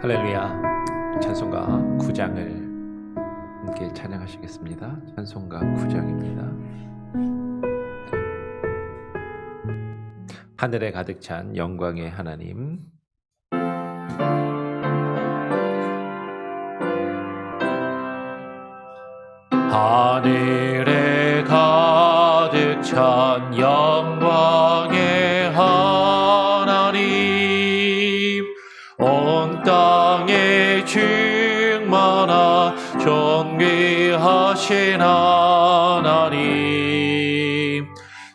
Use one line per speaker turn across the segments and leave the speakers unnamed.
할렐루야. 찬송가 9장을 함께 찬양하시겠습니다. 찬송가 9장입니다. 하늘에 가득 찬 영광의 하나님, 하늘에 가득 찬 영광의 하나님, 온 땅에 충만한 존귀하신 하나님,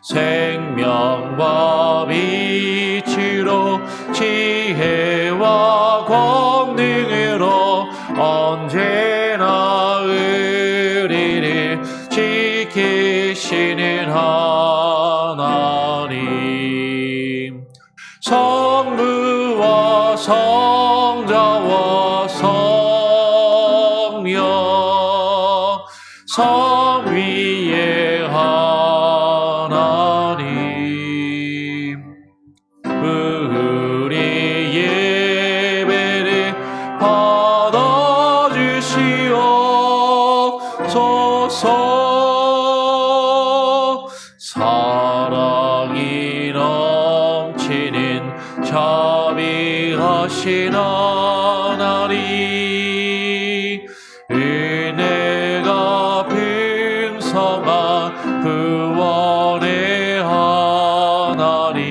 생명과 빛으로 지혜와 권능으로 언제나 우리를 지키시는 하나님, 성부와 성자와 성령 성위의 하나님, 우리 예배를 받아주시옵소서. 사랑이 넘치는 자비하신 하나님, 은혜가 풍성한 구원의 하나님,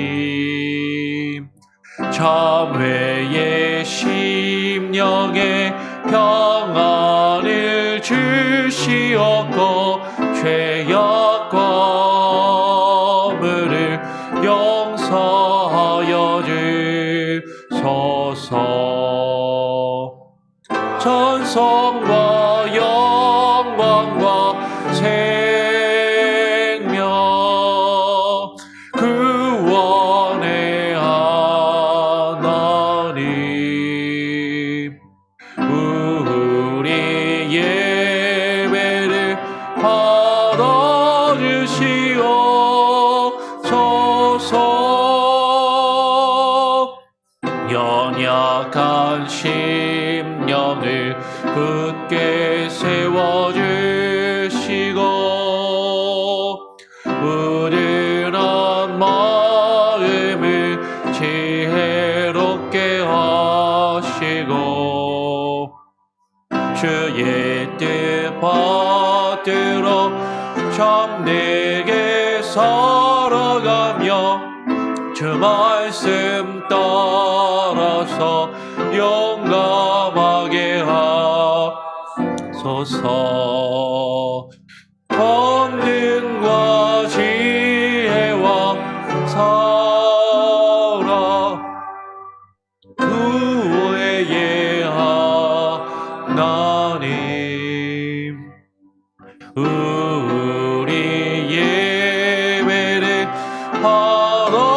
참회의 심령에 평안을 주시옵고 죄악과 물을 용서하여 주소서. 찬송과 영광과 생명 구원의 하나님, 우리 예배를 받아주시옵소서. 연약한 심령을 굳게 세워주시고 우둔한 마음을 지혜롭게 하시고 주의 뜻 받들어 참되게 살아가며 주 말씀 따라서 용감하게 하소서. 권능과 지혜와 사랑 구원의 하나님, 우리 예배를 받아주시옵소서.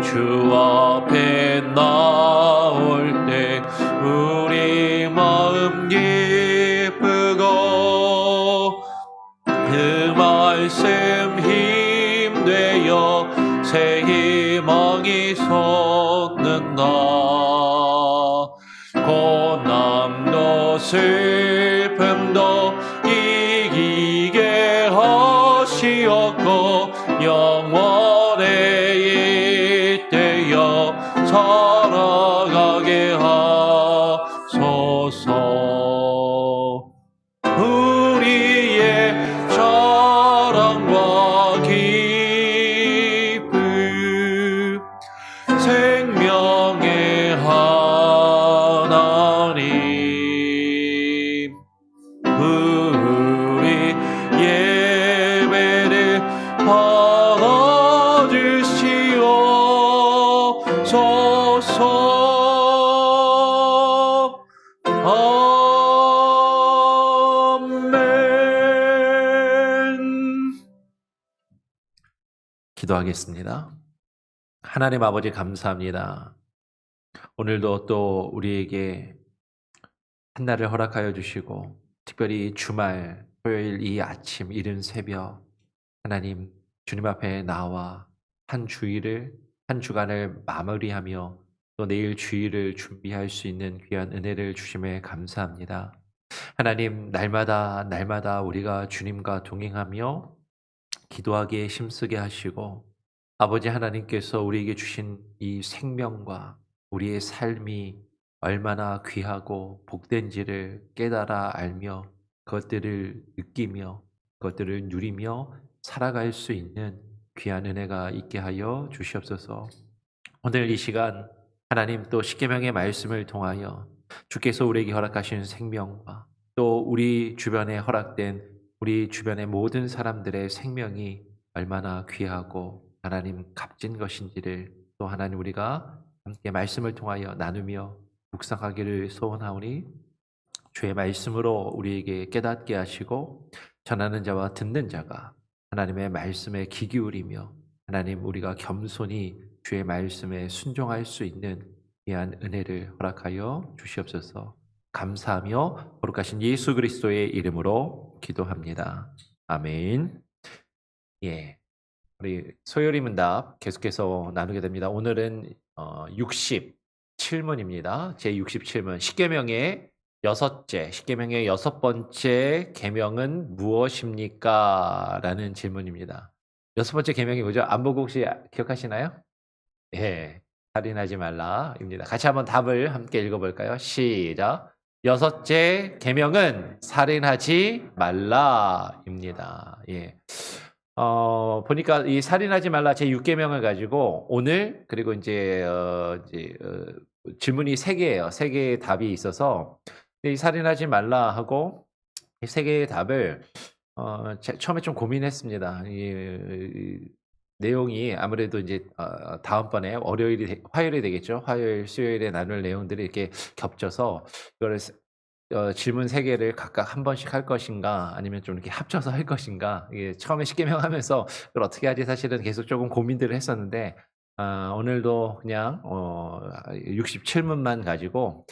주 앞에 나올 때 우리 마음 기쁘고 그 말씀 힘되어 새 희망이 솟는다. 고난도 슬픔도 이기게 하시었고 영원에 잇대어 살아가게 하소서. 우리의 사랑과 기쁨 생명의 하나님, 우리 예배를 받아주시옵소서. 주옵소서. 아멘. 기도하겠습니다. 하나님 아버지 감사합니다. 오늘도 또 우리에게 한날을 허락하여 주시고 특별히 주말 토요일 이 아침 이른 새벽 하나님 주님 앞에 나와 한 주일을 한 주간을 마무리하며 또 내일 주일을 준비할 수 있는 귀한 은혜를 주심에 감사합니다. 하나님 날마다 우리가 주님과 동행하며 기도하기에 힘쓰게 하시고 아버지 하나님께서 우리에게 주신 이 생명과 우리의 삶이 얼마나 귀하고 복된지를 깨달아 알며 그것들을 느끼며 그것들을 누리며 살아갈 수 있는 귀한 은혜가 있게 하여 주시옵소서. 오늘 이 시간 하나님 또 십계명의 말씀을 통하여 주께서 우리에게 허락하신 생명과 또 우리 주변에 허락된 우리 주변의 모든 사람들의 생명이 얼마나 귀하고 하나님 값진 것인지를 또 하나님 우리가 함께 말씀을 통하여 나누며 묵상하기를 소원하오니 주의 말씀으로 우리에게 깨닫게 하시고 전하는 자와 듣는 자가 하나님의 말씀에 귀 기울이며 하나님 우리가 겸손히 주의 말씀에 순종할 수 있는 귀한 은혜를 허락하여 주시옵소서. 감사하며 거룩하신 예수 그리스도의 이름으로 기도합니다. 아멘. 예, 우리 소요리 문답 계속해서 나누게 됩니다. 오늘은 67문입니다. 제 67문 십계명의 십계명의 여섯 번째 계명은 무엇입니까? 라는 질문입니다. 여섯 번째 계명이 뭐죠? 안 보고 혹시 기억하시나요? 예, 살인하지 말라입니다. 같이 한번 답을 함께 읽어볼까요? 시작. 여섯째 계명은 살인하지 말라입니다. 예. 보니까 이 살인하지 말라 제 6계명을 가지고 오늘 그리고 이제 질문이 3개예요. 3개의 답이 있어서 이 살인하지 말라 하고 이 3개의 답을 처음에 좀 고민했습니다. 이 내용이 아무래도 이제 다음번에 화요일이 되겠죠. 화요일, 수요일에 나눌 내용들이 이렇게 겹쳐서 이거를 질문 3개를 각각 한 번씩 할 것인가 아니면 좀 이렇게 합쳐서 할 것인가 이게 처음에 십계명 하면서 이걸 어떻게 하지 사실은 계속 조금 고민들을 했었는데 오늘도 그냥 67문만 가지고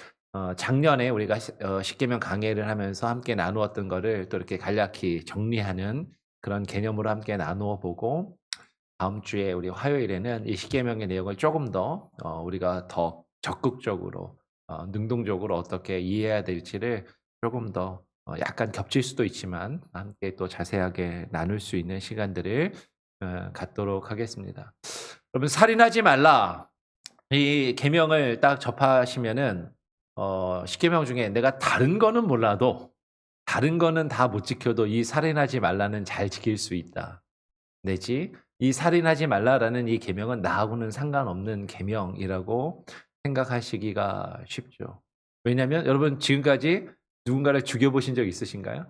작년에 우리가 십계명 강해를 하면서 함께 나누었던 거를 또 이렇게 간략히 정리하는 그런 개념으로 함께 나누어 보고 다음 주에 우리 화요일에는 이 십계명의 내용을 조금 더 우리가 더 적극적으로 능동적으로 어떻게 이해해야 될지를 조금 더 약간 겹칠 수도 있지만 함께 또 자세하게 나눌 수 있는 시간들을 갖도록 하겠습니다. 여러분 살인하지 말라 이 계명을 딱 접하시면은 십계명 중에 내가 다른 거는 몰라도 다른 거는 다 못 지켜도 이 살인하지 말라는 잘 지킬 수 있다. 내지 이 살인하지 말라라는 이 계명은 나하고는 상관없는 계명이라고 생각하시기가 쉽죠. 왜냐하면 여러분 지금까지 누군가를 죽여보신 적 있으신가요?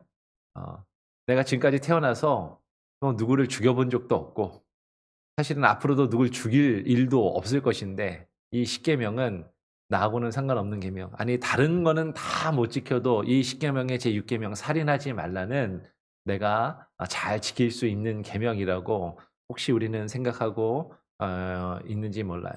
내가 지금까지 태어나서 누구를 죽여본 적도 없고 사실은 앞으로도 누굴 죽일 일도 없을 것인데 이 십계명은 나하고는 상관없는 계명. 아니 다른 거는 다 못 지켜도 이 십계명의 제 6계명 살인하지 말라는 내가 잘 지킬 수 있는 계명이라고 혹시 우리는 생각하고 있는지 몰라요.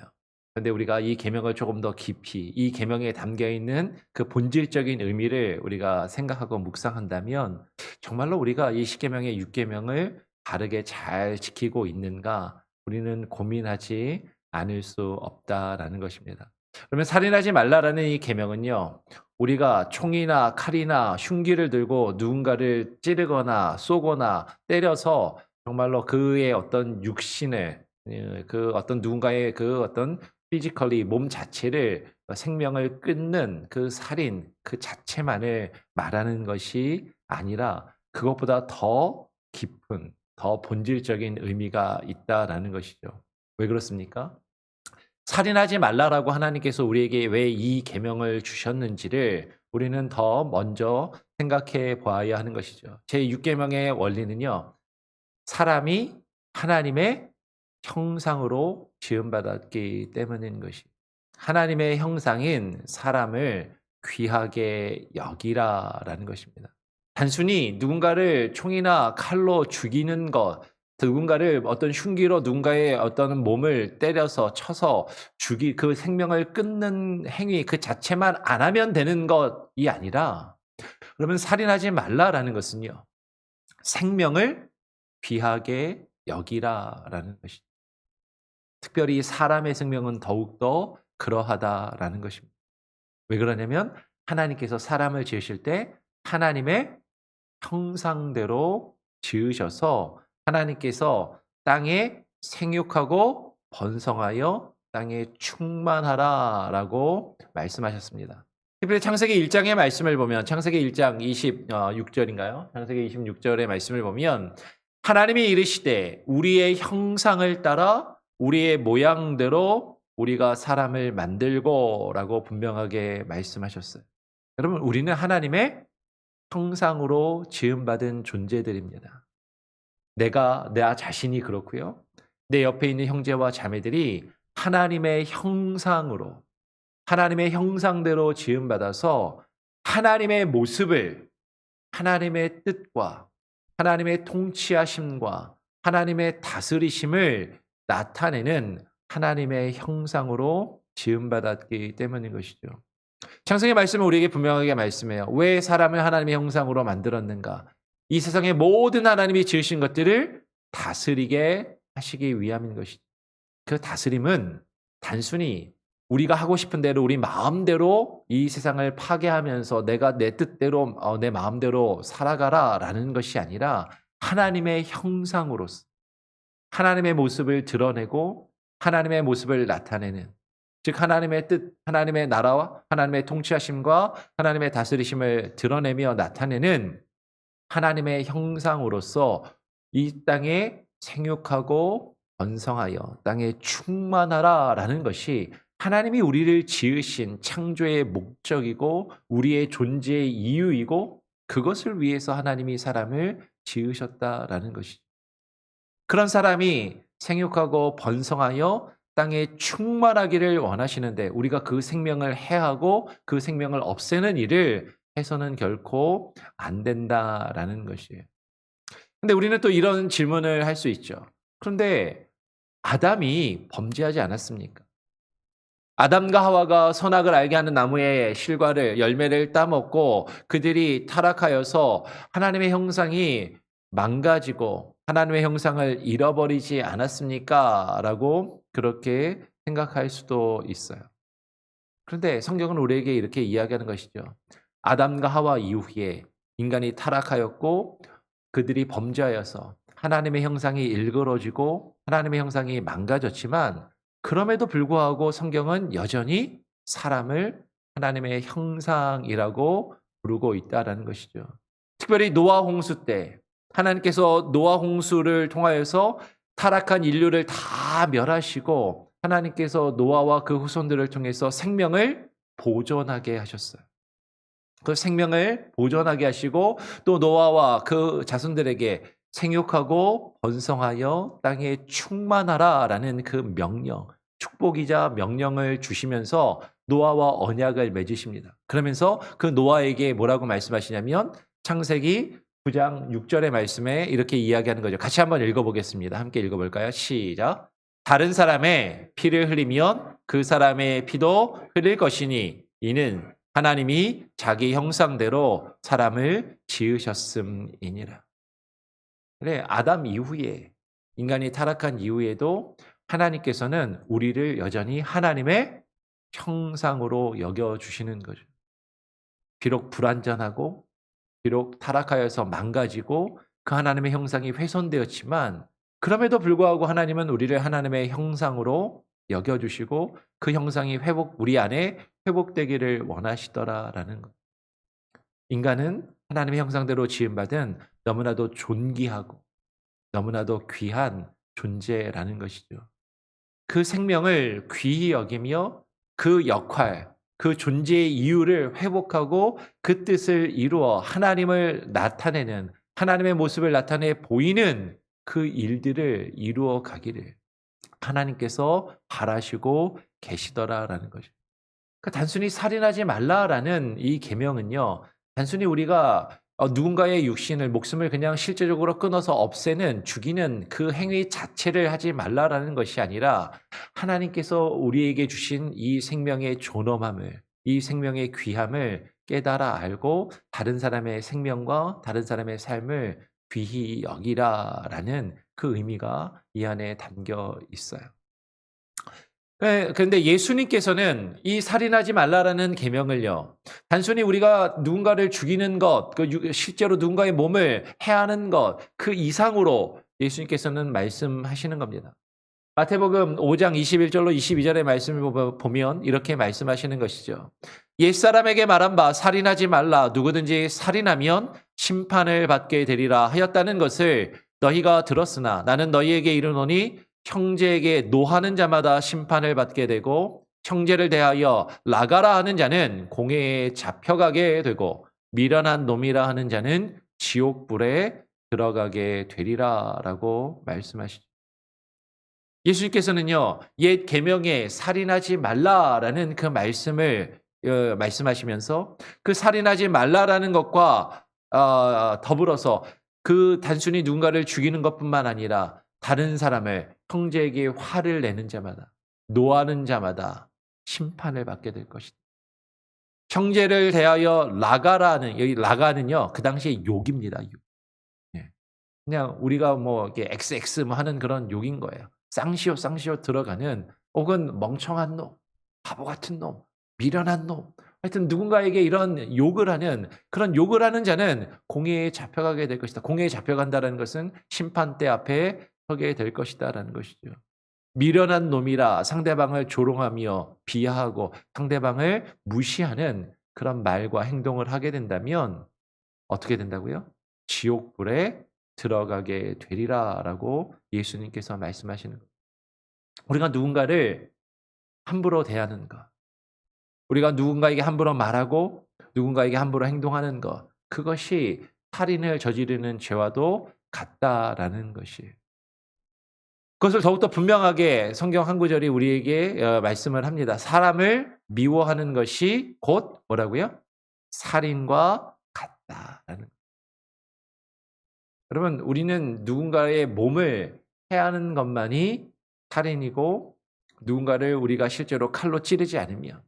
그런데 우리가 이 계명을 조금 더 깊이 이 계명에 담겨 있는 그 본질적인 의미를 우리가 생각하고 묵상한다면 정말로 우리가 이 십계명의 6계명을 바르게 잘 지키고 있는가 우리는 고민하지 않을 수 없다라는 것입니다. 그러면 살인하지 말라라는 이 계명은요. 우리가 총이나 칼이나 흉기를 들고 누군가를 찌르거나 쏘거나 때려서 정말로 그의 어떤 육신을 그 어떤 누군가의 그 어떤 피지컬리 몸 자체를 생명을 끊는 그 살인 그 자체만을 말하는 것이 아니라 그것보다 더 깊은 더 본질적인 의미가 있다라는 것이죠. 왜 그렇습니까? 살인하지 말라라고 하나님께서 우리에게 왜 이 계명을 주셨는지를 우리는 더 먼저 생각해 보아야 하는 것이죠. 제 6계명의 원리는요. 사람이 하나님의 형상으로 지음받았기 때문인 것이. 하나님의 형상인 사람을 귀하게 여기라라는 것입니다. 단순히 누군가를 총이나 칼로 죽이는 것, 누군가를 어떤 흉기로 누군가의 어떤 몸을 때려서 쳐서 그 생명을 끊는 행위 그 자체만 안 하면 되는 것이 아니라, 그러면 살인하지 말라라는 것은요, 생명을 귀하게 여기라라는 것이죠. 특별히 사람의 생명은 더욱더 그러하다라는 것입니다. 왜 그러냐면 하나님께서 사람을 지으실 때 하나님의 형상대로 지으셔서 하나님께서 땅에 생육하고 번성하여 땅에 충만하라라고 말씀하셨습니다. 특별히 창세기 1장의 말씀을 보면, 창세기 1장 26절인가요? 창세기 26절의 말씀을 보면 하나님이 이르시되 우리의 형상을 따라 우리의 모양대로 우리가 사람을 만들고라고 분명하게 말씀하셨어요. 여러분, 우리는 하나님의 형상으로 지음받은 존재들입니다. 나 자신이 그렇고요. 내 옆에 있는 형제와 자매들이 하나님의 형상으로, 하나님의 형상대로 지음받아서 하나님의 모습을, 하나님의 뜻과 하나님의 통치하심과 하나님의 다스리심을 나타내는 하나님의 형상으로 지음받았기 때문인 것이죠. 창세기 말씀은 우리에게 분명하게 말씀해요. 왜 사람을 하나님의 형상으로 만들었는가? 이 세상의 모든 하나님이 지으신 것들을 다스리게 하시기 위함인 것이죠. 그 다스림은 단순히 우리가 하고 싶은 대로 우리 마음대로 이 세상을 파괴하면서 내가 내 뜻대로 내 마음대로 살아가라라는 것이 아니라 하나님의 형상으로서 하나님의 모습을 드러내고 하나님의 모습을 나타내는, 즉 하나님의 뜻, 하나님의 나라와 하나님의 통치하심과 하나님의 다스리심을 드러내며 나타내는 하나님의 형상으로서 이 땅에 생육하고 번성하여 땅에 충만하라라는 것이 하나님이 우리를 지으신 창조의 목적이고 우리의 존재의 이유이고, 그것을 위해서 하나님이 사람을 지으셨다라는 것이죠. 그런 사람이 생육하고 번성하여 땅에 충만하기를 원하시는데 우리가 그 생명을 해하고 그 생명을 없애는 일을 해서는 결코 안 된다라는 것이에요. 근데 우리는 또 이런 질문을 할 수 있죠. 그런데 아담이 범죄하지 않았습니까? 아담과 하와가 선악을 알게 하는 나무의 실과를, 열매를 따먹고 그들이 타락하여서 하나님의 형상이 망가지고 하나님의 형상을 잃어버리지 않았습니까? 라고 그렇게 생각할 수도 있어요. 그런데 성경은 우리에게 이렇게 이야기하는 것이죠. 아담과 하와 이후에 인간이 타락하였고 그들이 범죄하여서 하나님의 형상이 일그러지고 하나님의 형상이 망가졌지만, 그럼에도 불구하고 성경은 여전히 사람을 하나님의 형상이라고 부르고 있다는 것이죠. 특별히 노아 홍수 때 하나님께서 노아 홍수를 통하여서 타락한 인류를 다 멸하시고 하나님께서 노아와 그 후손들을 통해서 생명을 보존하게 하셨어요. 그 생명을 보존하게 하시고 또 노아와 그 자손들에게 생육하고 번성하여 땅에 충만하라라는 그 명령, 축복이자 명령을 주시면서 노아와 언약을 맺으십니다. 그러면서 그 노아에게 뭐라고 말씀하시냐면 창세기 9장 6절의 말씀에 이렇게 이야기하는 거죠. 같이 한번 읽어보겠습니다. 함께 읽어볼까요? 시작. 다른 사람의 피를 흘리면 그 사람의 피도 흘릴 것이니 이는 하나님이 자기 형상대로 사람을 지으셨음이니라. 그래, 아담 이후에, 인간이 타락한 이후에도 하나님께서는 우리를 여전히 하나님의 형상으로 여겨주시는 거죠. 비록 불완전하고 비록 타락하여서 망가지고 그 하나님의 형상이 훼손되었지만, 그럼에도 불구하고 하나님은 우리를 하나님의 형상으로 여겨주시고 그 형상이 우리 안에 회복되기를 원하시더라라는 것. 인간은 하나님의 형상대로 지음받은 너무나도 존귀하고 너무나도 귀한 존재라는 것이죠. 그 생명을 귀히 여기며 그 역할, 그 존재의 이유를 회복하고 그 뜻을 이루어 하나님을 나타내는, 하나님의 모습을 나타내 보이는 그 일들을 이루어 가기를 하나님께서 바라시고 계시더라라는 거죠. 그러니까 단순히 살인하지 말라라는 이 계명은요. 단순히 우리가 누군가의 육신을 목숨을 그냥 실제적으로 끊어서 없애는 죽이는 그 행위 자체를 하지 말라라는 것이 아니라 하나님께서 우리에게 주신 이 생명의 존엄함을 이 생명의 귀함을 깨달아 알고 다른 사람의 생명과 다른 사람의 삶을 귀히 여기라라는 그 의미가 이 안에 담겨 있어요. 예. 그런데 예수님께서는 이 살인하지 말라라는 계명을요. 단순히 우리가 누군가를 죽이는 것, 실제로 누군가의 몸을 해하는 것, 그 이상으로 예수님께서는 말씀하시는 겁니다. 마태복음 5장 21절로 22절의 말씀을 보면 이렇게 말씀하시는 것이죠. 옛사람에게 말한 바 살인하지 말라. 누구든지 살인하면 심판을 받게 되리라 하였다는 것을 너희가 들었으나 나는 너희에게 이르노니 형제에게 노하는 자마다 심판을 받게 되고 형제를 대하여 나가라 하는 자는 공회에 잡혀가게 되고 미련한 놈이라 하는 자는 지옥불에 들어가게 되리라라고 말씀하시죠. 예수님께서는요. 옛 계명에 살인하지 말라라는 그 말씀을 말씀하시면서 그 살인하지 말라라는 것과 더불어서 그 단순히 누군가를 죽이는 것뿐만 아니라 다른 사람을 형제에게 화를 내는 자마다 노하는 자마다 심판을 받게 될 것이다. 형제를 대하여 나가라는 여기 나가는요. 그 당시에 욕입니다. 욕. 예. 그냥 우리가 뭐 이렇게 XX 뭐 하는 그런 욕인 거예요. 쌍시오 들어가는 혹은 멍청한 놈, 바보 같은 놈, 미련한 놈. 하여튼 누군가에게 이런 욕을 하는 그런 욕을 하는 자는 공회에 잡혀가게 될 것이다. 공회에 잡혀간다는 것은 심판대 앞에 서게 될 것이다라는 것이죠. 미련한 놈이라 상대방을 조롱하며 비하하고 상대방을 무시하는 그런 말과 행동을 하게 된다면 어떻게 된다고요? 지옥불에 들어가게 되리라라고 예수님께서 말씀하시는 거예요. 우리가 누군가를 함부로 대하는 것, 우리가 누군가에게 함부로 말하고 누군가에게 함부로 행동하는 것, 그것이 살인을 저지르는 죄와도 같다라는 것이에요. 그것을 더욱더 분명하게 성경 한 구절이 우리에게 말씀을 합니다. 사람을 미워하는 것이 곧 뭐라고요? 살인과 같다라는 거예요. 여러분, 우리는 누군가의 몸을 해하는 것만이 살인이고 누군가를 우리가 실제로 칼로 찌르지 않으면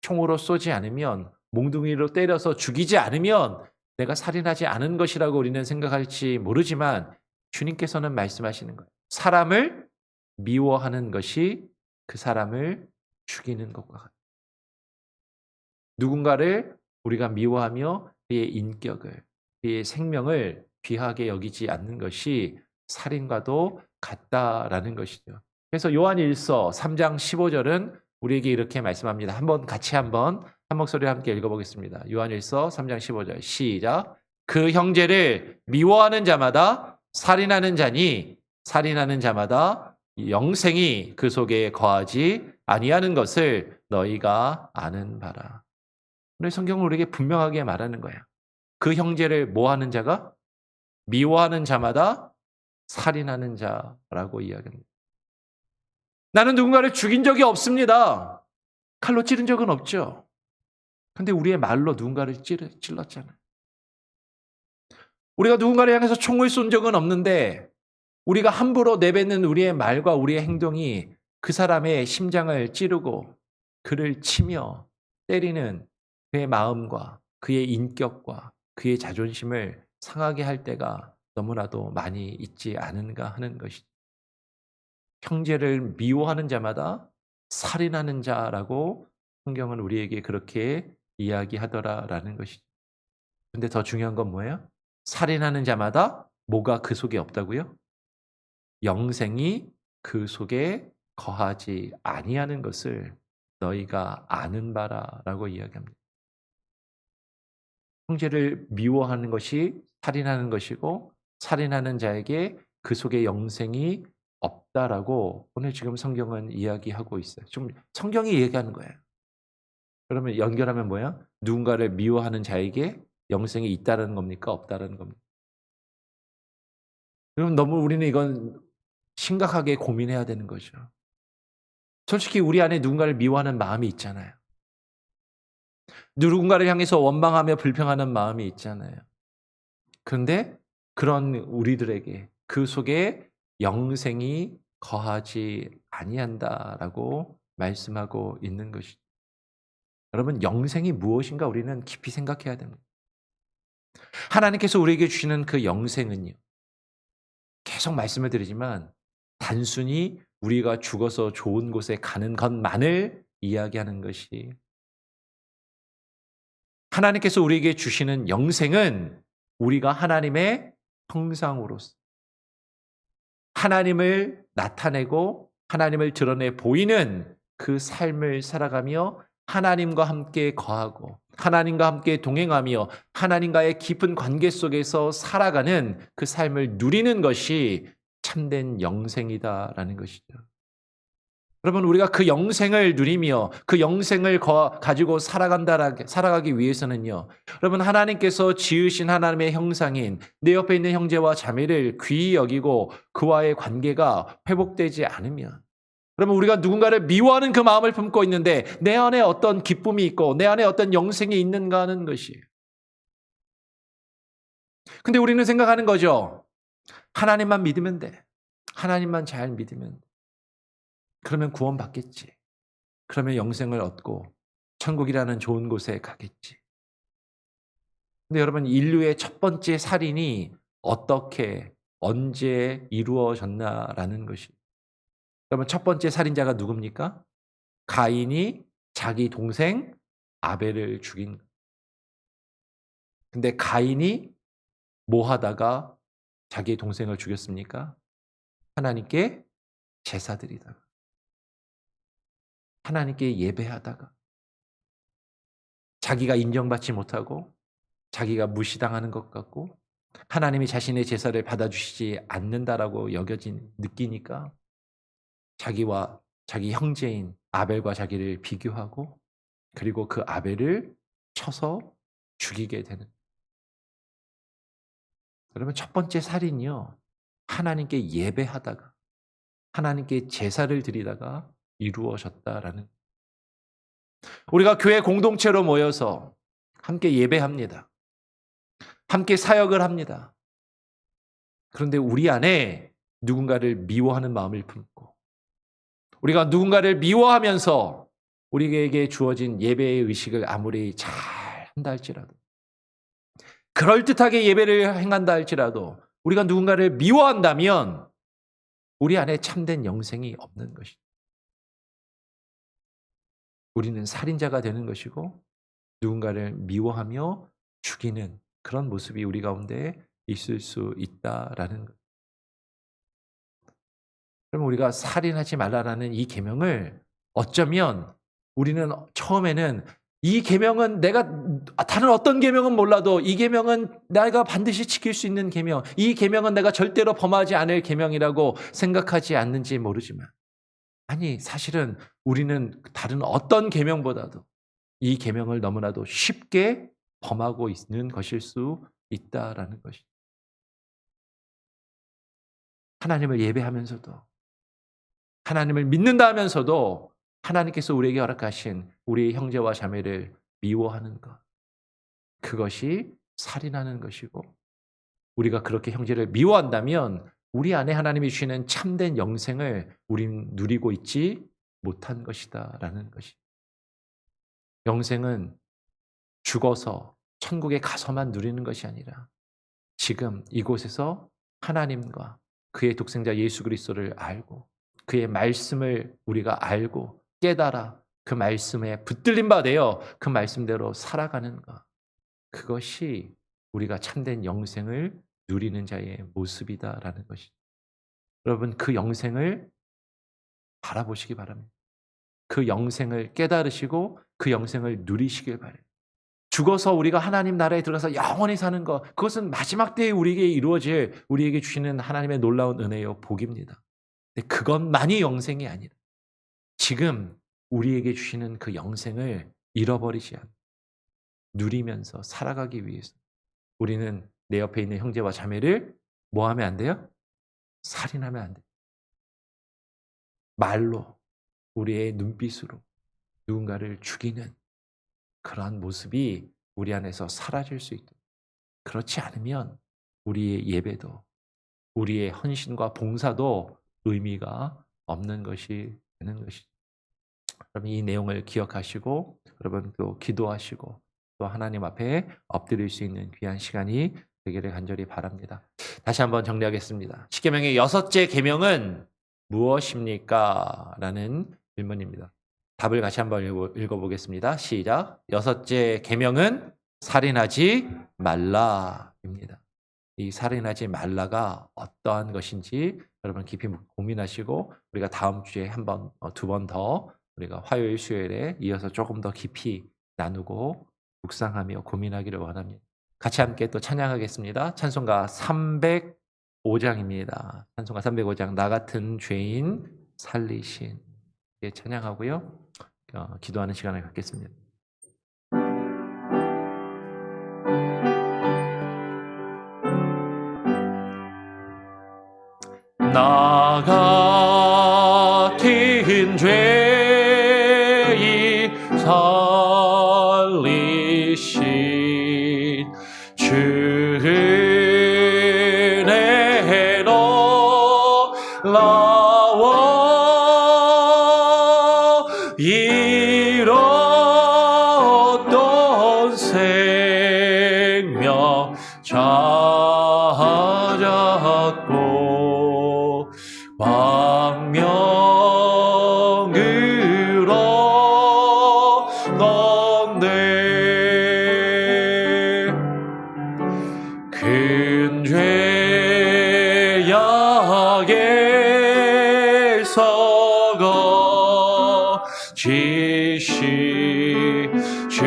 총으로 쏘지 않으면 몽둥이로 때려서 죽이지 않으면 내가 살인하지 않은 것이라고 우리는 생각할지 모르지만 주님께서는 말씀하시는 거예요. 사람을 미워하는 것이 그 사람을 죽이는 것과 같아요. 누군가를 우리가 미워하며 그의 인격을, 그의 생명을 귀하게 여기지 않는 것이 살인과도 같다라는 것이죠. 그래서 요한일서 3장 15절은 우리에게 이렇게 말씀합니다. 같이 한 목소리로 함께 읽어보겠습니다. 요한일서 3장 15절 시작. 그 형제를 미워하는 자마다 살인하는 자니 살인하는 자마다 영생이 그 속에 거하지 아니하는 것을 너희가 아는 바라. 오늘 성경은 우리에게 분명하게 말하는 거예요. 그 형제를 뭐하는 자가? 미워하는 자마다 살인하는 자라고 이야기합니다. 나는 누군가를 죽인 적이 없습니다. 칼로 찌른 적은 없죠. 근데 우리의 말로 누군가를 찔렀잖아요. 우리가 누군가를 향해서 총을 쏜 적은 없는데 우리가 함부로 내뱉는 우리의 말과 우리의 행동이 그 사람의 심장을 찌르고 그를 치며 때리는 그의 마음과 그의 인격과 그의 자존심을 상하게 할 때가 너무나도 많이 있지 않은가 하는 것이죠. 형제를 미워하는 자마다 살인하는 자라고 성경은 우리에게 그렇게 이야기하더라라는 것이죠. 근데 더 중요한 건 뭐예요? 살인하는 자마다 뭐가 그 속에 없다고요? 영생이 그 속에 거하지 아니하는 것을 너희가 아는 바라라고 이야기합니다. 형제를 미워하는 것이 살인하는 것이고 살인하는 자에게 그 속에 영생이 없다라고 오늘 지금 성경은 이야기하고 있어요. 지금 성경이 얘기하는 거예요. 그러면 연결하면 뭐야? 누군가를 미워하는 자에게 영생이 있다는 겁니까? 없다는 겁니까? 여러분 너무 우리는 이건 심각하게 고민해야 되는 거죠. 솔직히 우리 안에 누군가를 미워하는 마음이 있잖아요. 누군가를 향해서 원망하며 불평하는 마음이 있잖아요. 그런데 그런 우리들에게 그 속에 영생이 거하지 아니한다라고 말씀하고 있는 것이죠. 여러분, 영생이 무엇인가 우리는 깊이 생각해야 됩니다. 하나님께서 우리에게 주시는 그 영생은요, 계속 말씀을 드리지만 단순히 우리가 죽어서 좋은 곳에 가는 것만을 이야기하는 것이, 하나님께서 우리에게 주시는 영생은 우리가 하나님의 형상으로서 하나님을 나타내고 하나님을 드러내 보이는 그 삶을 살아가며 하나님과 함께 거하고 하나님과 함께 동행하며 하나님과의 깊은 관계 속에서 살아가는 그 삶을 누리는 것이 참된 영생이다라는 것이죠. 여러분, 우리가 그 영생을 누리며 그 영생을 가지고 살아가기 위해서는요, 여러분, 하나님께서 지으신 하나님의 형상인 내 옆에 있는 형제와 자매를 귀히 여기고 그와의 관계가 회복되지 않으면, 여러분, 우리가 누군가를 미워하는 그 마음을 품고 있는데 내 안에 어떤 기쁨이 있고 내 안에 어떤 영생이 있는가 하는 것이에요. 근데 우리는 생각하는 거죠. 하나님만 믿으면 돼. 하나님만 잘 믿으면 돼. 그러면 구원받겠지. 그러면 영생을 얻고 천국이라는 좋은 곳에 가겠지. 근데 여러분, 인류의 첫 번째 살인이 어떻게, 언제 이루어졌나라는 것이. 여러분, 첫 번째 살인자가 누굽니까? 가인이 자기 동생 아벨을 죽인. 근데 가인이 뭐 하다가 자기 동생을 죽였습니까? 하나님께 제사드리다가, 하나님께 예배하다가, 자기가 인정받지 못하고 자기가 무시당하는 것 같고 하나님이 자신의 제사를 받아주시지 않는다라고 느끼니까 자기와 자기 형제인 아벨과 자기를 비교하고 그리고 그 아벨을 쳐서 죽이게 되는. 여러분, 첫 번째 살인이요, 하나님께 예배하다가 하나님께 제사를 드리다가 이루어졌다라는. 우리가 교회 공동체로 모여서 함께 예배합니다. 함께 사역을 합니다. 그런데 우리 안에 누군가를 미워하는 마음을 품고 우리가 누군가를 미워하면서 우리에게 주어진 예배의 의식을 아무리 잘 한다 할지라도, 그럴듯하게 예배를 행한다 할지라도 우리가 누군가를 미워한다면 우리 안에 참된 영생이 없는 것이죠. 우리는 살인자가 되는 것이고 누군가를 미워하며 죽이는 그런 모습이 우리 가운데 있을 수 있다라는 것. 그럼 우리가 살인하지 말라라는 이 계명을 어쩌면 우리는 처음에는 이 계명은 내가 다른 어떤 계명은 몰라도 이 계명은 내가 반드시 지킬 수 있는 계명, 이 계명은 내가 절대로 범하지 않을 계명이라고 생각하지 않는지 모르지만, 아니, 사실은 우리는 다른 어떤 계명보다도 이 계명을 너무나도 쉽게 범하고 있는 것일 수 있다라는 것이죠. 하나님을 예배하면서도, 하나님을 믿는다 하면서도 하나님께서 우리에게 허락하신 우리의 형제와 자매를 미워하는 것, 그것이 살인하는 것이고, 우리가 그렇게 형제를 미워한다면 우리 안에 하나님이 주시는 참된 영생을 우린 누리고 있지 못한 것이다라는 것이. 영생은 죽어서 천국에 가서만 누리는 것이 아니라 지금 이곳에서 하나님과 그의 독생자 예수 그리스도를 알고 그의 말씀을 우리가 알고 깨달아 그 말씀에 붙들린 바 되어 그 말씀대로 살아가는 것, 그것이 우리가 참된 영생을 누리는 자의 모습이다라는 것이죠. 여러분, 그 영생을 바라보시기 바랍니다. 그 영생을 깨달으시고 그 영생을 누리시길 바랍니다. 죽어서 우리가 하나님 나라에 들어가서 영원히 사는 것, 그것은 마지막 때에 우리에게 이루어질, 우리에게 주시는 하나님의 놀라운 은혜요 복입니다. 근데 그것만이 영생이 아니라 지금 우리에게 주시는 그 영생을 잃어버리지 않고 누리면서 살아가기 위해서 우리는 내 옆에 있는 형제와 자매를 뭐 하면 안 돼요? 살인하면 안 돼요. 말로, 우리의 눈빛으로 누군가를 죽이는 그러한 모습이 우리 안에서 사라질 수 있도록, 그렇지 않으면 우리의 예배도 우리의 헌신과 봉사도 의미가 없는 것이 되는 것이죠. 여러분 이 내용을 기억하시고 여러분 또 기도하시고 또 하나님 앞에 엎드릴 수 있는 귀한 시간이 되기를 간절히 바랍니다. 다시 한번 정리하겠습니다. 십계명의 여섯째 계명은 무엇입니까? 라는 질문입니다. 답을 같이 한번 읽어보겠습니다. 시작. 여섯째 계명은 살인하지 말라입니다. 이 살인하지 말라가 어떠한 것인지 여러분 깊이 고민하시고 우리가 다음 주에 한 번, 두 번 더 우리가 화요일, 수요일에 이어서 조금 더 깊이 나누고 묵상하며 고민하기를 원합니다. 같이 함께 또 찬양하겠습니다. 찬송가 305장입니다. 찬송가 305장 나 같은 죄인 살리신 찬양하고요. 기도하는 시간을 갖겠습니다. 나 같은 죄인 살리신 주 은혜 놀라워 잃었던 생명 찾았고 광명으로 넣네 큰 죄악에서 거지시 주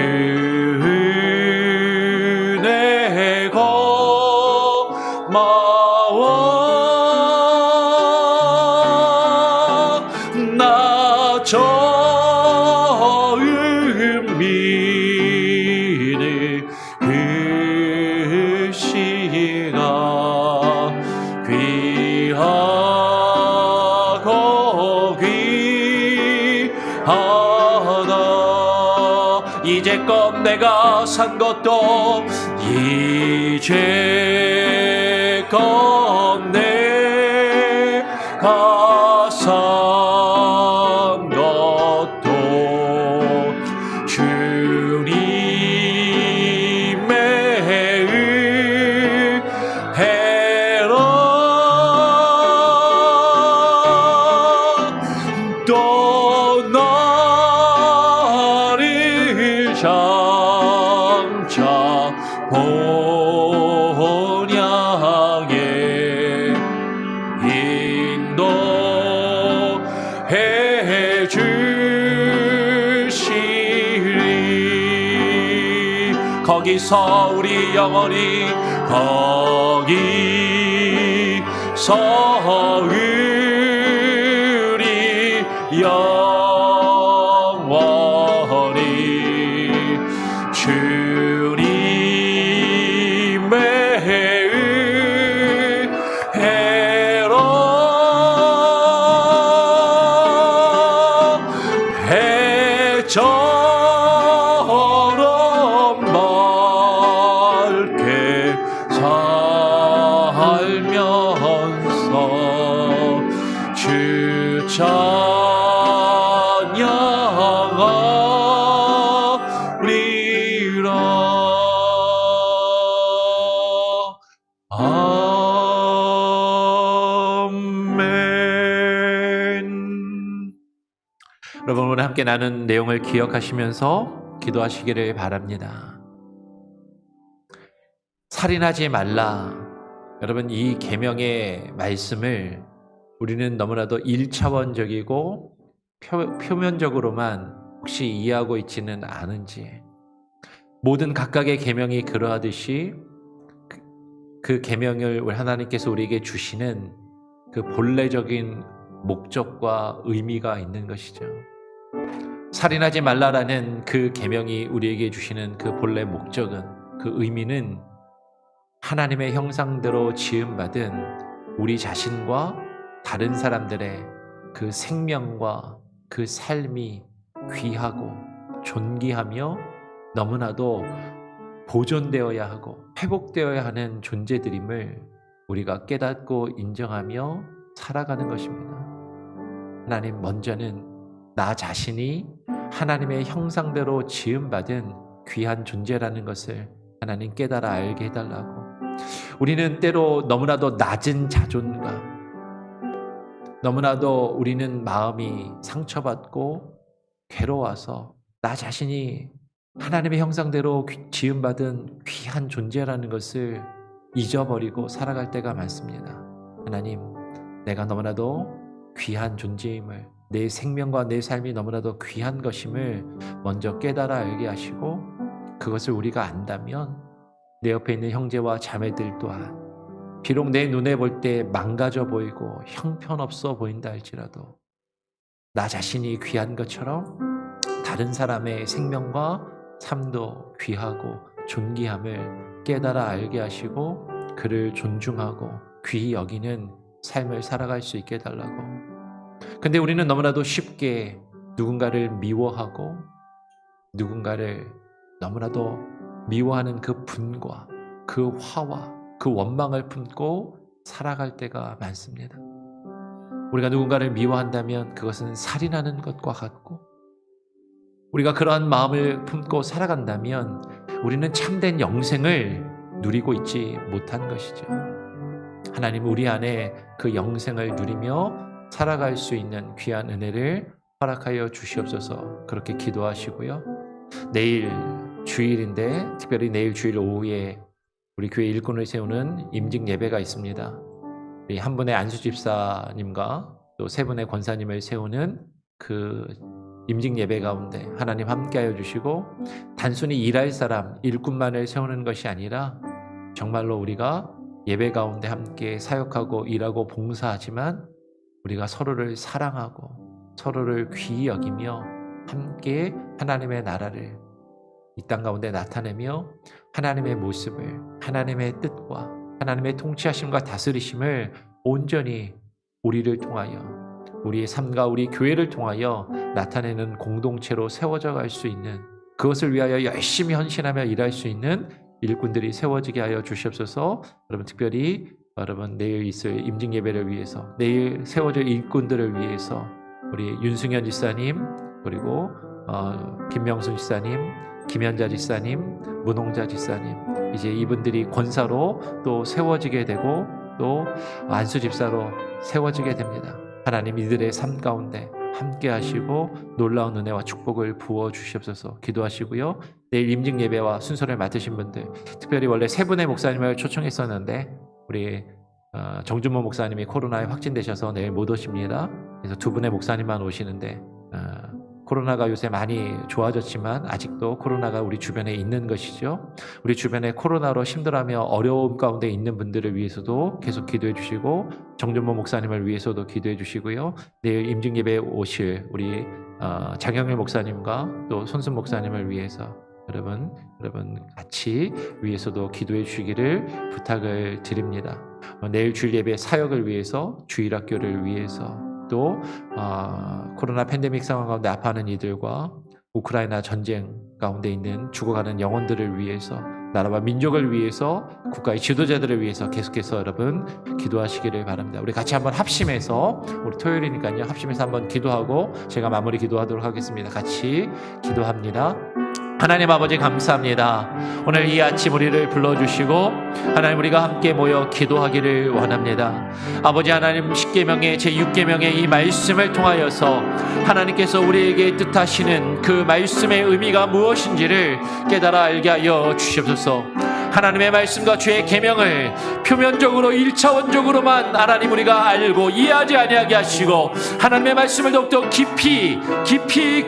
은혜 고마워 나 처음 믿는 그 시간 귀하고 귀하다 이제껏 내가 산 것도 이제껏 내가 산 것도 주님의 은혜로 또 나를 장차 본향에 인도해 주시리 거기서 우리 영원히 거기서 우리 영원히 주님의 은혜로 배처럼 맑게 살면서 주 찬양하리라. 아멘. 여러분 오늘 함께 나눈 내용을 기억하시면서 기도하시기를 바랍니다. 살인하지 말라. 여러분 이 계명의 말씀을 우리는 너무나도 1차원적이고 표면적으로만 혹시 이해하고 있지는 않은지 모든 각각의 계명이 그러하듯이 그 계명을 하나님께서 우리에게 주시는 그 본래적인 목적과 의미가 있는 것이죠. 살인하지 말라라는 그 계명이 우리에게 주시는 그 본래 목적은 그 의미는 하나님의 형상대로 지음받은 우리 자신과 다른 사람들의 그 생명과 그 삶이 귀하고 존귀하며 너무나도 보존되어야 하고 회복되어야 하는 존재들임을 우리가 깨닫고 인정하며 살아가는 것입니다. 하나님, 먼저는 나 자신이 하나님의 형상대로 지음받은 귀한 존재라는 것을 하나님 깨달아 알게 해달라고. 우리는 때로 너무나도 낮은 자존감, 너무나도 우리는 마음이 상처받고 괴로워서 나 자신이 하나님의 형상대로 지음받은 귀한 존재라는 것을 잊어버리고 살아갈 때가 많습니다. 하나님, 내가 너무나도 귀한 존재임을, 내 생명과 내 삶이 너무나도 귀한 것임을 먼저 깨달아 알게 하시고, 그것을 우리가 안다면 내 옆에 있는 형제와 자매들 또한 비록 내 눈에 볼 때 망가져 보이고 형편없어 보인다 할지라도 나 자신이 귀한 것처럼 다른 사람의 생명과 삶도 귀하고 존귀함을 깨달아 알게 하시고 그를 존중하고 귀히 여기는 삶을 살아갈 수 있게 해달라고. 근데 우리는 너무나도 쉽게 누군가를 미워하고 누군가를 너무나도 미워하는 그 분과 그 화와 그 원망을 품고 살아갈 때가 많습니다. 우리가 누군가를 미워한다면 그것은 살인하는 것과 같고, 우리가 그러한 마음을 품고 살아간다면 우리는 참된 영생을 누리고 있지 못한 것이죠. 하나님, 우리 안에 그 영생을 누리며 살아갈 수 있는 귀한 은혜를 허락하여 주시옵소서. 그렇게 기도하시고요. 내일 주일인데 특별히 내일 주일 오후에 우리 교회 일꾼을 세우는 임직 예배가 있습니다. 우리 한 분의 안수 집사님과 또 세 분의 권사님을 세우는 그 임직 예배 가운데 하나님 함께하여 주시고, 단순히 일할 사람 일꾼만을 세우는 것이 아니라 정말로 우리가 예배 가운데 함께 사역하고 일하고 봉사하지만 우리가 서로를 사랑하고 서로를 귀히 여기며 함께 하나님의 나라를 이 땅 가운데 나타내며 하나님의 모습을, 하나님의 뜻과 하나님의 통치하심과 다스리심을 온전히 우리를 통하여, 우리의 삶과 우리 교회를 통하여 나타내는 공동체로 세워져 갈 수 있는, 그것을 위하여 열심히 헌신하며 일할 수 있는 일꾼들이 세워지게 하여 주시옵소서. 여러분, 특별히 여러분 내일 있을 임직 예배를 위해서, 내일 세워질 일꾼들을 위해서 우리 윤승현 지사님, 그리고 김명순 지사님, 김현자 지사님, 문홍자 지사님, 이제 이분들이 권사로 또 세워지게 되고 또 안수 집사로 세워지게 됩니다. 하나님, 이들의 삶 가운데 함께 하시고 놀라운 은혜와 축복을 부어 주시옵소서. 기도하시고요. 내일 임직 예배와 순서를 맡으신 분들, 특별히 원래 세 분의 목사님을 초청했었는데 우리 정준모 목사님이 코로나에 확진되셔서 내일 못 오십니다. 그래서 두 분의 목사님만 오시는데 코로나가 요새 많이 좋아졌지만 아직도 코로나가 우리 주변에 있는 것이죠. 우리 주변에 코로나로 힘들어하며 어려움 가운데 있는 분들을 위해서도 계속 기도해 주시고, 정준모 목사님을 위해서도 기도해 주시고요. 내일 임직 예배에 오실 우리 장영일 목사님과 또 손순 목사님을 위해서 여러분 같이 위해서도 기도해 주시기를 부탁을 드립니다. 내일 주일 예배 사역을 위해서, 주일학교를 위해서, 또 코로나 팬데믹 상황 가운데 아파하는 이들과 우크라이나 전쟁 가운데 있는 죽어가는 영혼들을 위해서, 나라와 민족을 위해서, 국가의 지도자들을 위해서 계속해서 여러분 기도하시기를 바랍니다. 우리 같이 한번 합심해서, 우리 토요일이니까요, 합심해서 한번 기도하고 제가 마무리 기도하도록 하겠습니다. 같이 기도합니다. 하나님 아버지, 감사합니다. 오늘 이 아침 우리를 불러주시고 하나님, 우리가 함께 모여 기도하기를 원합니다. 아버지 하나님, 10계명의 제6계명의 이 말씀을 통하여서 하나님께서 우리에게 뜻하시는 그 말씀의 의미가 무엇인지를 깨달아 알게 하여 주시옵소서. 하나님의 말씀과 주의 계명을 표면적으로 1차원적으로만 하나님 우리가 알고 이해하지 아니하게 하시고, 하나님의 말씀을 더욱더 깊이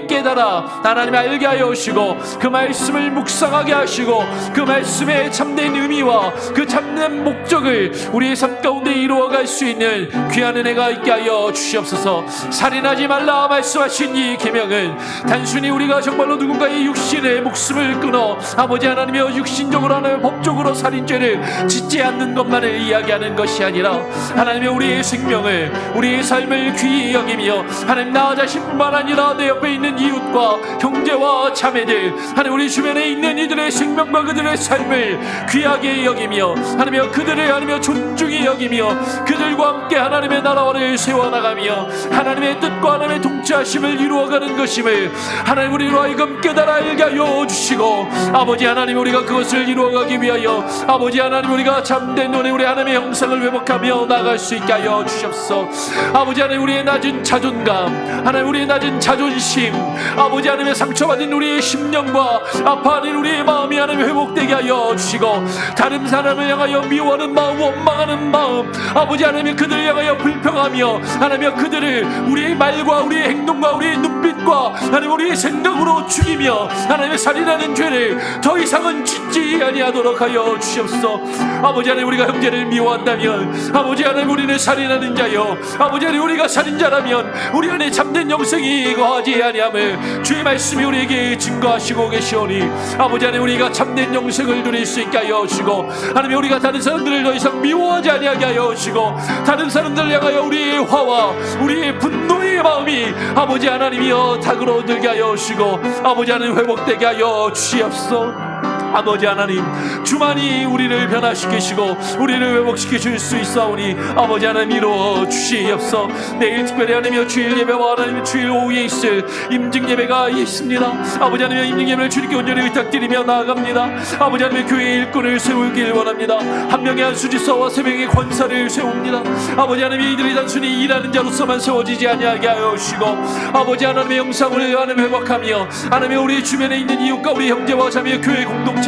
깨달아 하나님 알게 하여 오시고, 그 말씀을 묵상하게 하시고 그 말씀의 참된 의미와 그 참된 목적을 우리의 삶 가운데 이루어갈 수 있는 귀한 은혜가 있게 하여 주시옵소서. 살인하지 말라 말씀하신 이 계명은 단순히 우리가 정말로 누군가의 육신의 목숨을 끊어 아버지 하나님이여 육신적으로 하는 법적으로 살인죄를 짓지 않는 것만을 이야기하는 것이 아니라 하나님의 우리의 생명을, 우리의 삶을 귀히 여기며 하나님 나 자신뿐만 아니라 내 옆에 있는 이웃과 형제와 자매들, 하나님 우리 주변에 있는 이들의 생명과 그들의 삶을 귀하게 여기며 하나님여 그들을 하나님여 존중히 여기며 그들과 함께 하나님의 나라를 세워나가며 하나님의 뜻과 하나님의 통치하심을 이루어가는 것임을 하나님 우리로 하여금 깨달아 알게 하여 주시고, 아버지 하나님 우리가 그것을 이루어가기 위하여 아버지 하나님 우리가 잠든 눈에 우리 하나님의 형상을 회복하며 나아갈 수 있게 하여 주시옵소서. 아버지 하나님 우리의 낮은 자존감, 하나님 우리의 낮은 자존심, 아버지 하나님의 상처받은 우리의 심령과 아파하는 우리의 마음이 하나님 회복되게 하여 주시고, 다른 사람을 향하여 미워하는 마음, 원망하는 마음, 아버지 하나님 그들을 향하여 불평하며 하나님 그들을 우리의 말과 우리의 행동과 우리의 눈빛과 하나님 우리의 생각으로 죽이며 하나님의 살인하는 죄를 더 이상은 짓지 아니하도록 하여 주시옵소서. 아버지 하나님 우리가 형제를 미워한다면 아버지 하나님 우리는 살인하는 자요, 아버지 하나님 우리가 살인자라면 우리 안에 참된 영생이 거하지 아니함을 주의 말씀이 우리에게 증거하시고 계시오니, 아버지 하나님 우리가 참된 영생을 누릴 수 있게 하여 주시고, 하나님 우리가 다른 사람들을 더 이상 미워하지 아니하게 하여 주시고, 다른 사람들을 향하여 우리의 화와 우리의 분노의 마음이 아버지 하나님이여 닭으로 들게 하여 주시고, 아버지 하나님 회복되게 하여 주시옵소서. 아버지 하나님 주만이 우리를 변화시키시고 우리를 회복시켜 줄 수 있사오니 아버지 하나님 이루어 주시옵소서. 내일 특별히 하나님이여 주일 예배와 하나님 주일 오후에 있을 임직 예배가 있습니다. 아버지 하나님 임직 예배를 주님께 온전히 의탁드리며 나아갑니다. 아버지 하나님 교회의 일꾼을 세우길 원합니다. 한 명의 한 수지서와 세 명의 권사를 세웁니다. 아버지 하나님 이들이 단순히 일하는 자로서만 세워지지 아니하게 하여 주시고, 아버지 하나님의 영상을 하나님 회복하며 하나님 우리 주변에 있는 이웃과 우리 형제와 자매의 교회 공동체를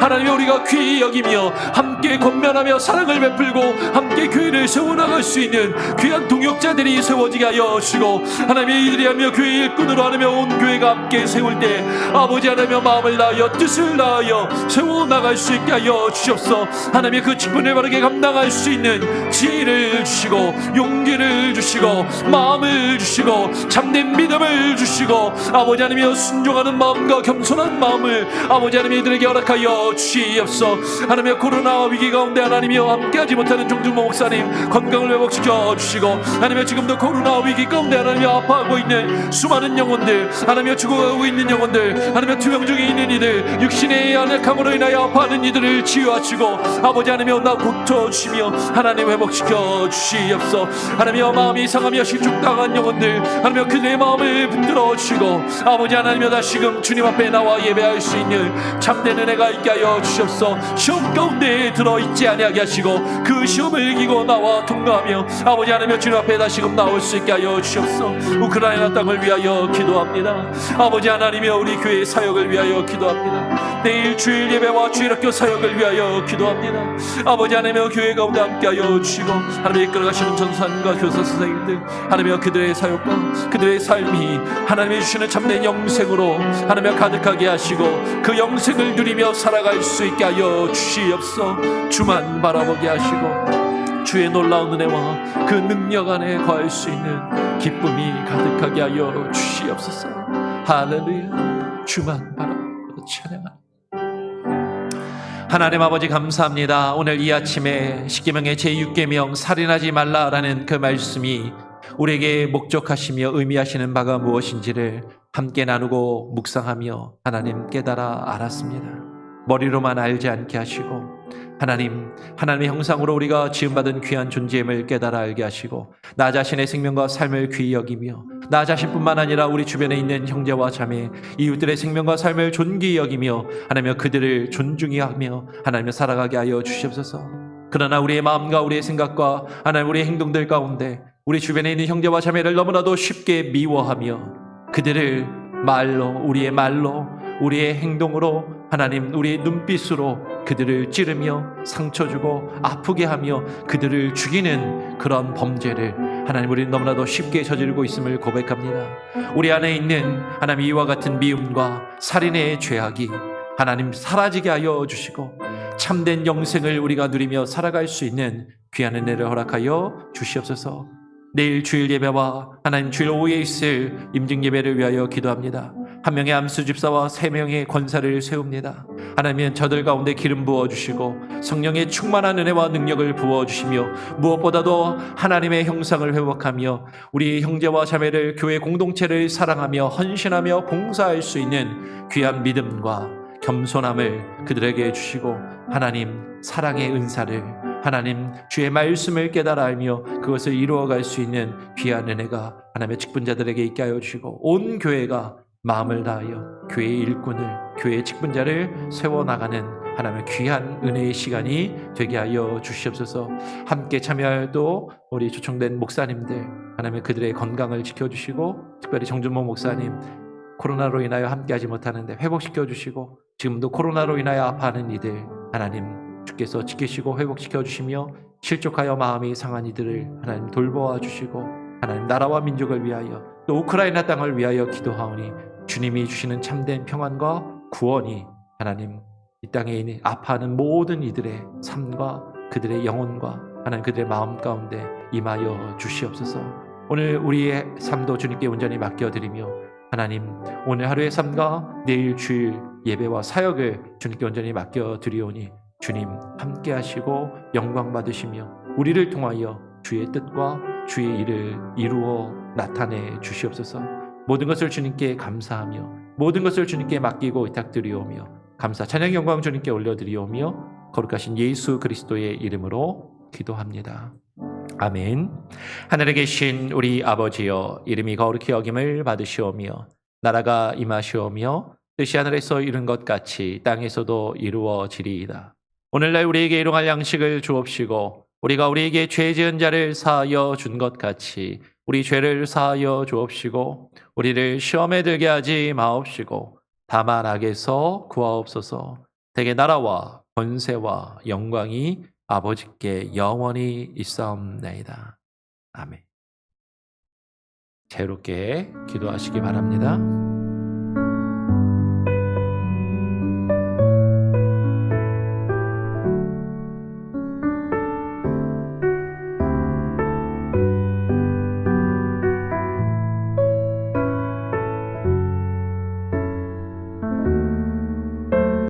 하나님 우리가 귀히 여기며 함께 권면하며 사랑을 베풀고 함께 교회를 세워나갈 수 있는 귀한 동역자들이 세워지게 하여 주시고, 하나님의 이들이 하며 교회 일꾼으로 하며 온 교회가 함께 세울 때 아버지 하나님의 마음을 다하여 뜻을 다하여 세워나갈 수 있게 하여 주시옵소서. 하나님의 그 직분을 바르게 감당할 수 있는 지혜를 주시고 용기를 주시고 마음을 주시고 참된 믿음을 주시고, 아버지 하나님이여 순종하는 마음과 겸손한 마음을 아버지 하나님 이들에게 허락하여 주시옵소서. 하나님의 코로나 위기 가운데 하나님이여 함께하지 못하는 정준모 목사님 건강을 회복시켜 주시고, 하나님의 지금도 코로나 위기 가운데 하나님이여 아파하고 있는 수많은 영혼들, 하나님이여 죽어가고 있는 영혼들, 하나님의 투병 중에 있는 이들, 육신의 연약함으로 인하여 아파하는 이들을 치유하시고 아버지 하나님이여 나 고쳐주시며 하나님 회복시켜 주시옵소서. 하나님이여 마음이 상하며 실족당한 영혼들 하나님이여 그들의 마음을 붙들어 주시고, 아버지 하나님이여 다시금 주님 앞에 나와 예배할 수 있는 참된 은혜가 있게 하여 주시옵소서. 시험 가운데 들어있지 아니하게 하시고 그 시험을 이기고 나와 통과하며 아버지 하나님의 주님 앞에 다시금 나올 수 있게 하여 주시옵소서. 우크라이나 땅을 위하여 기도합니다. 아버지 하나님이여 우리 교회의 사역을 위하여 기도합니다. 내일 주일 예배와 주일학교 사역을 위하여 기도합니다. 아버지 하나님이여 교회 가운데 함께하여 주시고 하나님의 이끌어가시는 전사님과 교사 선생님들 하나님이여 그들의 사역과 그들의 삶이 하나님이 주시는 참된 영생으로 하나님이여 가득하게 하시고 그 영생을 누리며 살아갈 수 있게 하여 주시옵소서. 주만 바라보게 하시고 주의 놀라운 은혜와 그 능력 안에 거할 수 있는 기쁨이 가득하게 하여 주시옵소서. 할렐루야. 주만 바라보고 찬양합니다. 하나님 아버지 감사합니다. 오늘 이 아침에 십계명의 제6계명 살인하지 말라라는 그 말씀이 우리에게 목적하시며 의미하시는 바가 무엇인지를 함께 나누고 묵상하며 하나님 깨달아 알았습니다. 머리로만 알지 않게 하시고 하나님의 형상으로 우리가 지음받은 귀한 존재임을 깨달아 알게 하시고 나 자신의 생명과 삶을 귀히 여기며 나 자신뿐만 아니라 우리 주변에 있는 형제와 자매 이웃들의 생명과 삶을 존귀히 여기며 하나님 그들을 존중히 하며 하나님 살아가게 하여 주시옵소서. 그러나 우리의 마음과 우리의 생각과 하나님 우리의 행동들 가운데 우리 주변에 있는 형제와 자매를 너무나도 쉽게 미워하며 그들을 우리의 말로 우리의 행동으로 하나님 우리의 눈빛으로 그들을 찌르며 상처 주고 아프게 하며 그들을 죽이는 그런 범죄를 하나님 우리는 너무나도 쉽게 저지르고 있음을 고백합니다. 우리 안에 있는 하나님 이와 같은 미움과 살인의 죄악이 하나님 사라지게 하여 주시고 참된 영생을 우리가 누리며 살아갈 수 있는 귀한 은혜를 허락하여 주시옵소서. 내일 주일 예배와 하나님 주일 오후에 있을 임직 예배를 위하여 기도합니다. 한 명의 암수 집사와 3명의 권사를 세웁니다. 하나님은 저들 가운데 기름 부어주시고 성령의 충만한 은혜와 능력을 부어주시며 무엇보다도 하나님의 형상을 회복하며 우리 형제와 자매를 교회 공동체를 사랑하며 헌신하며 봉사할 수 있는 귀한 믿음과 겸손함을 그들에게 주시고 하나님 사랑의 은사를 하나님 주의 말씀을 깨달아 알며 그것을 이루어갈 수 있는 귀한 은혜가 하나님의 직분자들에게 있게 하여 주시고 온 교회가 마음을 다하여 교회의 일꾼을 교회의 직분자를 세워나가는 하나님의 귀한 은혜의 시간이 되게 하여 주시옵소서. 함께 참여할 또 우리 초청된 목사님들 하나님의 그들의 건강을 지켜주시고 특별히 정준모 목사님 코로나로 인하여 함께하지 못하는데 회복시켜 주시고 지금도 코로나로 인하여 아파하는 이들 하나님 주께서 지키시고 회복시켜 주시며 실족하여 마음이 상한 이들을 하나님 돌보아 주시고 하나님 나라와 민족을 위하여 또 우크라이나 땅을 위하여 기도하오니 주님이 주시는 참된 평안과 구원이 하나님 이 땅에 있는 아파하는 모든 이들의 삶과 그들의 영혼과 하나님 그들의 마음 가운데 임하여 주시옵소서. 오늘 우리의 삶도 주님께 온전히 맡겨드리며 하나님 오늘 하루의 삶과 내일 주일 예배와 사역을 주님께 온전히 맡겨드리오니 주님 함께 하시고 영광 받으시며 우리를 통하여 주의 뜻과 주의 일을 이루어 나타내 주시옵소서. 모든 것을 주님께 감사하며 모든 것을 주님께 맡기고 의탁드리오며 감사 찬양 영광 주님께 올려드리오며 거룩하신 예수 그리스도의 이름으로 기도합니다. 아멘. 하늘에 계신 우리 아버지여 이름이 거룩히 여김을 받으시오며 나라가 임하시오며 뜻이 하늘에서 이룬 것 같이 땅에서도 이루어지리이다. 오늘날 우리에게 일용할 양식을 주옵시고 우리가 우리에게 죄 지은 자를 사하여 준 것 같이 우리 죄를 사하여 주옵시고 우리를 시험에 들게 하지 마옵시고 다만 악에서 구하옵소서. 대개 나라와 권세와 영광이 아버지께 영원히 있사옵나이다. 아멘. 자유롭게 기도하시기 바랍니다.